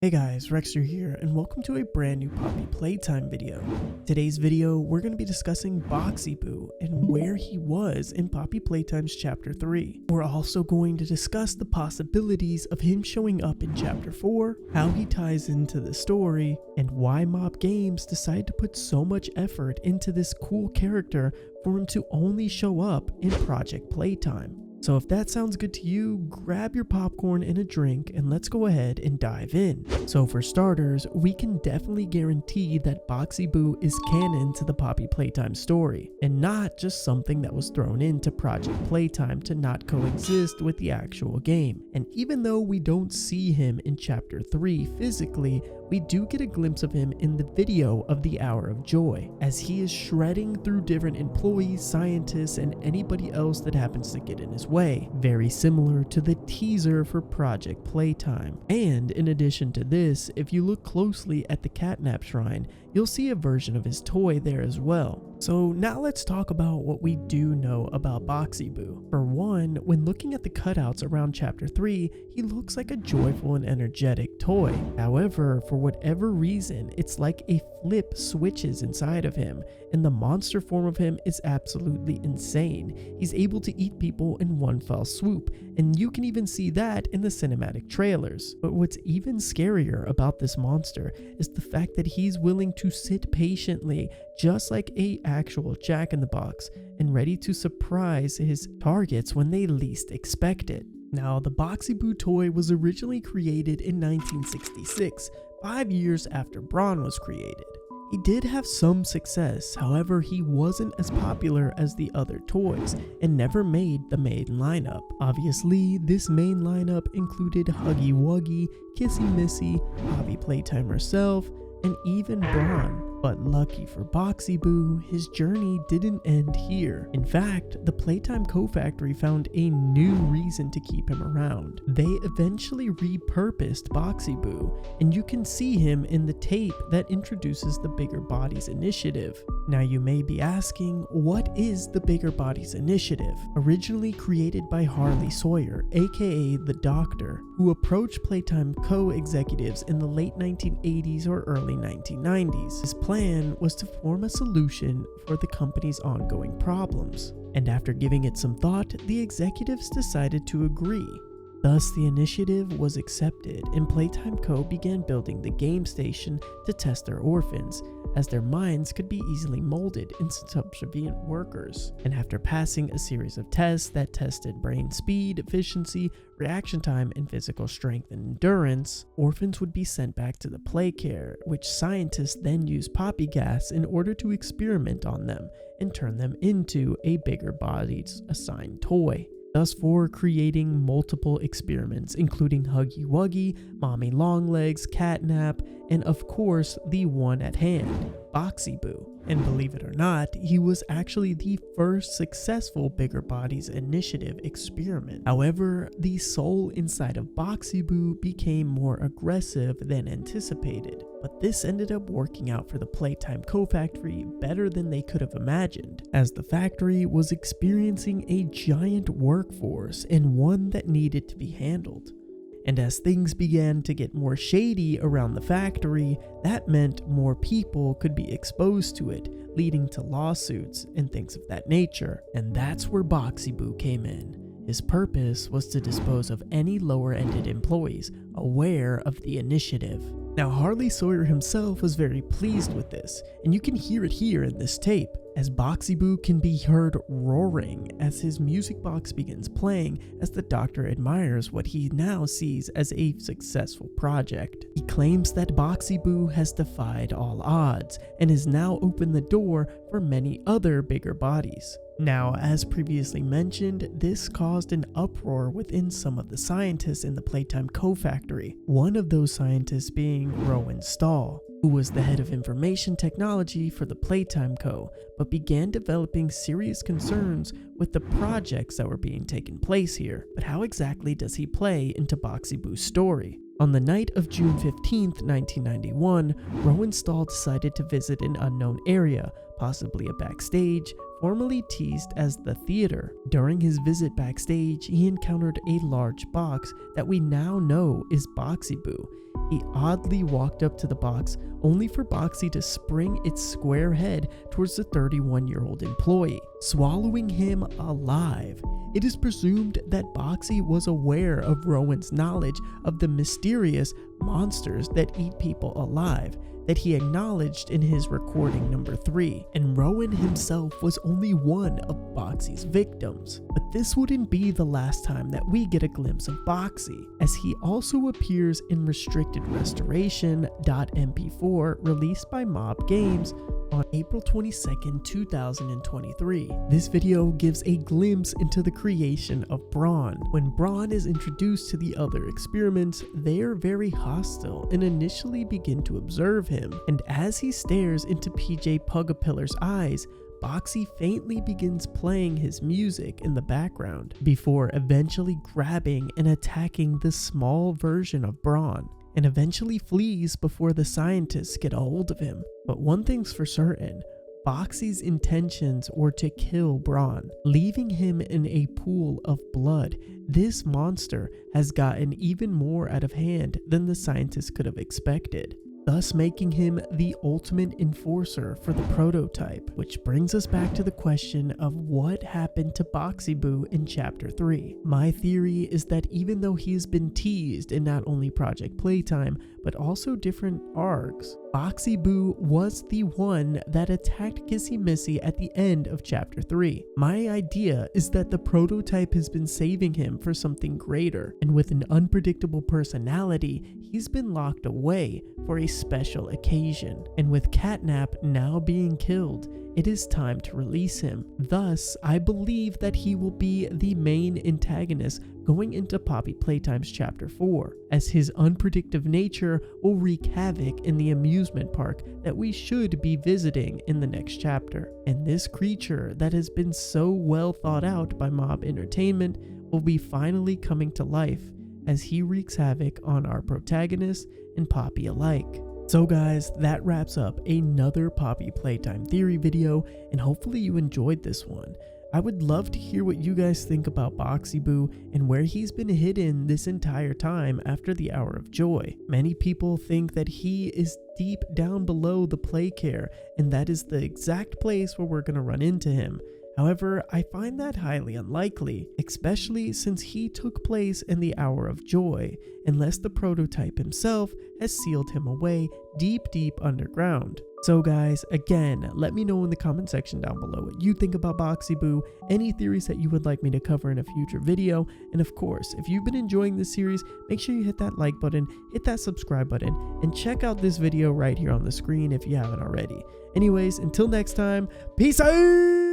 Hey guys, Rexter here, and welcome to a brand new Poppy Playtime video. Today's video, we're going to be discussing Boxy Boo and where he was in Poppy Playtime's Chapter 3. We're also going to discuss the possibilities of him showing up in Chapter 4, how he ties into the story, and why Mob Games decided to put so much effort into this cool character for him to only show up in Project Playtime. So if that sounds good to you, grab your popcorn and a drink and let's go ahead and dive in. So for starters, we can definitely guarantee that Boxy Boo is canon to the Poppy Playtime story, and not just something that was thrown into Project Playtime to not coexist with the actual game. And even though we don't see him in Chapter 3 physically, we do get a glimpse of him in the video of the Hour of Joy, as he is shredding through different employees, scientists, and anybody else that happens to get in his way, very similar to the teaser for Project Playtime. And in addition to this, if you look closely at the Catnap shrine, you'll see a version of his toy there as well. So now let's talk about what we do know about Boxy Boo. For one, when looking at the cutouts around Chapter 3, he looks like a joyful and energetic toy. However, for whatever reason, it's like a flip switches inside of him, and the monster form of him is absolutely insane. He's able to eat people in one fell swoop, and you can even see that in the cinematic trailers. But what's even scarier about this monster is the fact that he's willing to sit patiently, just like a actual Jack-in-the-Box, and ready to surprise his targets when they least expect it. Now, the Boxy Boo toy was originally created in 1966, 5 years after Brawn was created. He did have some success, however he wasn't as popular as the other toys and never made the main lineup. Obviously, this main lineup included Huggy Wuggy, Kissy Missy, Poppy Playtime herself, and even Brawn. But lucky for Boxy Boo, his journey didn't end here. In fact, the Playtime Co-Factory found a new reason to keep him around. They eventually repurposed Boxy Boo, and you can see him in the tape that introduces the Bigger Bodies Initiative. Now you may be asking, what is the Bigger Bodies Initiative? Originally created by Harley Sawyer, aka the Doctor, who approached Playtime co-executives in the late 1980s or early 1990s. His plan was to form a solution for the company's ongoing problems, and after giving it some thought, the executives decided to agree. Thus, the initiative was accepted, and Playtime Co. began building the game station to test their orphans, as their minds could be easily molded into subservient workers. And after passing a series of tests that tested brain speed, efficiency, reaction time, and physical strength and endurance, orphans would be sent back to the Playcare, which scientists then used poppy gas in order to experiment on them and turn them into a Bigger Bodies assigned toy. Thus for creating multiple experiments, including Huggy Wuggy, Mommy Longlegs, Catnap, and of course the one at hand, Boxy Boo. And believe it or not, he was actually the first successful Bigger Bodies Initiative experiment. However, the soul inside of Boxy Boo became more aggressive than anticipated, but this ended up working out for the Playtime Co-Factory better than they could have imagined, as the factory was experiencing a giant workforce and one that needed to be handled. And as things began to get more shady around the factory, that meant more people could be exposed to it, leading to lawsuits and things of that nature. And that's where Boxy Boo came in. His purpose was to dispose of any lower-ended employees aware of the initiative. Now, Harley Sawyer himself was very pleased with this, and you can hear it here in this tape, as Boxy Boo can be heard roaring as his music box begins playing as the Doctor admires what he now sees as a successful project. He claims that Boxy Boo has defied all odds and has now opened the door for many other bigger bodies. Now, as previously mentioned, this caused an uproar within some of the scientists in the Playtime Co-Factory, one of those scientists being Rowan Stall, who was the head of information technology for the Playtime Co., but began developing serious concerns with the projects that were being taken place here. But how exactly does he play into Boxy Boo's story? On the night of June 15th, 1991, Rowan Stall decided to visit an unknown area, possibly a backstage, formerly teased as the theater. During his visit backstage, he encountered a large box that we now know is Boxy Boo. he oddly walked up to the box, only for Boxy to spring its square head towards the 31-year-old employee, swallowing him alive. It is presumed that Boxy was aware of Rowan's knowledge of the mysterious monsters that eat people alive that he acknowledged in his recording number 3, and Rowan himself was only one of Boxy's victims. But this wouldn't be the last time that we get a glimpse of Boxy, as he also appears in Restricted Restoration.mp4 released by Mob Games on April 22nd, 2023. This video gives a glimpse into the creation of Brawn. When Brawn is introduced to the other experiments, they are very hostile and initially begin to observe him, and as he stares into PJ Pugapillar's eyes, Boxy faintly begins playing his music in the background, before eventually grabbing and attacking the small version of Brawn, and eventually flees before the scientists get a hold of him. But one thing's for certain, Boxy's intentions were to kill Brawn, leaving him in a pool of blood. This monster has gotten even more out of hand than the scientists could have expected, thus making him the ultimate enforcer for the prototype, which brings us back to the question of what happened to Boxy Boo in Chapter 3. My theory is that even though he has been teased in not only Project Playtime, but also different arcs, Boxy Boo was the one that attacked Kissy Missy at the end of Chapter 3. My idea is that the prototype has been saving him for something greater, and with an unpredictable personality, he's been locked away for a special occasion. And with Catnap now being killed, it is time to release him. Thus, I believe that he will be the main antagonist going into Poppy Playtime's Chapter 4, as his unpredictable nature will wreak havoc in the amusement park that we should be visiting in the next chapter. And this creature that has been so well thought out by Mob Entertainment will be finally coming to life, as he wreaks havoc on our protagonist and Poppy alike. So guys, that wraps up another Poppy Playtime theory video, and hopefully you enjoyed this one. I would love to hear what you guys think about Boxy Boo and where he's been hidden this entire time after the Hour of Joy. Many people think that he is deep down below the play care, and that is the exact place where we're going to run into him. However, I find that highly unlikely, especially since he took place in the Hour of Joy, unless the prototype himself has sealed him away deep underground. So guys, again, let me know in the comment section down below what you think about Boxy Boo, any theories that you would like me to cover in a future video, and of course, if you've been enjoying this series, make sure you hit that like button, hit that subscribe button, and check out this video right here on the screen if you haven't already. Anyways, until next time, peace out!